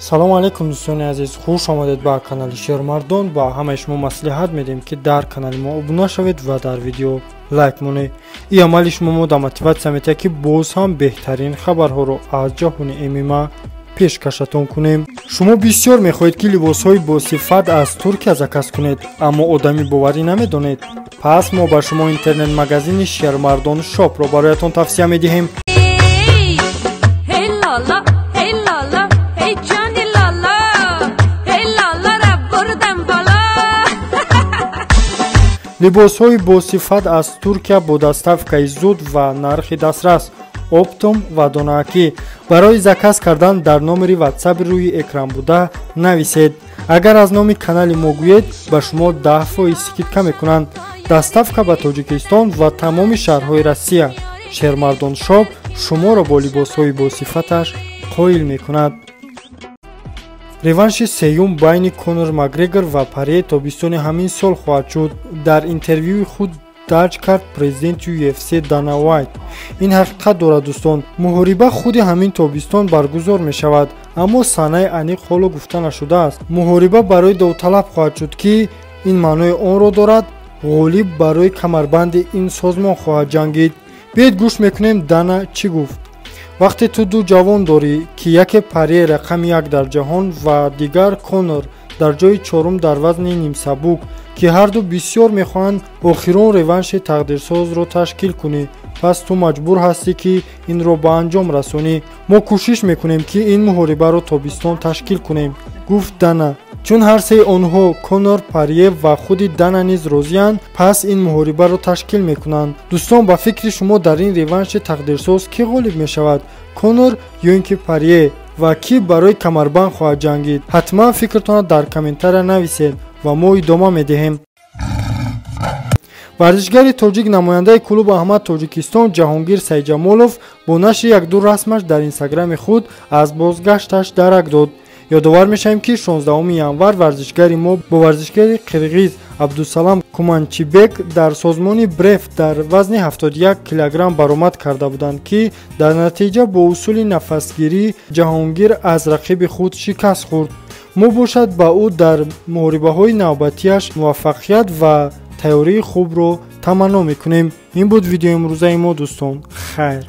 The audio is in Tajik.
салом алейкум дӯстони азиз, хуш омадед ба канали Шермардон. Ба ҳамаи шумо маслиҳат медиҳем ки дар канали мо обуна шавед ва дар видео лайк монед. ин амали шумо мода мотиватсия метиҳад ки боз ҳам беҳтарин хабарҳоро аз ҷаҳони ММА пешкашатон кунем. шумо бисёр мехоҳед ки либосҳои босифат аз Туркия заказ кунед, аммо одами боварӣ намедонед. пас мо ба шумо интернет магазини Шермардон шопро бароятон тавсия медиҳем. либосҳои босифат аз Туркия бо доставкаи зуд ва нархи дастрас, оптом ва донаакӣ. барои заказ кардан дар номери ватсаби рӯи экран буда нависед. агар аз номи канали мо гӯед, ба шумо 10% скидка мекунанд. доставка ба Тоҷикистон ва тамоми шаҳрҳои Россия. Шермардон шоп шуморо бо либосҳои босифаташ қоил мекунад. реванши сеюм байни Конор Макгрегор ва Порье тобистони ҳамин сол хоҳад шуд. дар интервюи худ дарҷ кард президенти UFC Дана Уайт. ин ҳақиқат дорад дӯстон, муҳориба худи ҳамин тобистон баргузор мешавад, аммо санаи аниқ ҳоло гуфта нашудааст. муҳориба барои довталаб хоҳад шуд ки ин маънои онро дорад ғолиб барои камарбанди ин созмон хоҳад ҷангид. биед гӯш мекунем Дана чӣ гуфт. вақте ту ду ҷавон дорӣ ки яке Порье рақами 1 дар ҷаҳон ва дигар Конор дар ҷои 4 дар вазни нимсабук, ки ҳарду бисёр мехоҳанд охирон реванши тақдирсозро ташкил кунӣ, пас ту маҷбур ҳастӣ ки инро ба анҷом расонӣ. мо кӯшиш мекунем ки ин муҳорибаро тобистон ташкил кунем, гуфт Дана. чун ҳар сеи онҳо Конор, Порье ва худи Дана низ розиянд, пас ин муҳорибаро ташкил мекунанд. дӯстон, ба фикри шумо дар ин реванши тақдирсоз кӣ ғолиб мешавад, Конор ё ин ки Порье, ва кӣ барои камарбанд хоҳад ҷангид? ҳатман фикртонро дар комментария нависед ва мо идома медиҳем. варзишгари тоҷик намояндаи клуби Аҳмад Тоҷикистон Ҷаҳонгир Сайҷамолов бо нашри як-ду расмаш дар инстаграми худ аз бозгашташ дарак дод. ёдовар мешавем ки 16 январ варзишгари мо бо варзишгари қирғиз Абдусалам Куманчибек дар созмони Бреф дар вазни 71 килограмм баромад карда буданд ки дар натиҷа бо усули нафасгирӣ Ҷаҳонгир аз рақиби худ шикаст хӯрд. мо бошад ба ӯ дар муҳорибаҳои навбатиаш муваффақият ва тайёрии хубро таманно мекунем. ин буд видеои имрӯзаи мо дӯстон. хайр.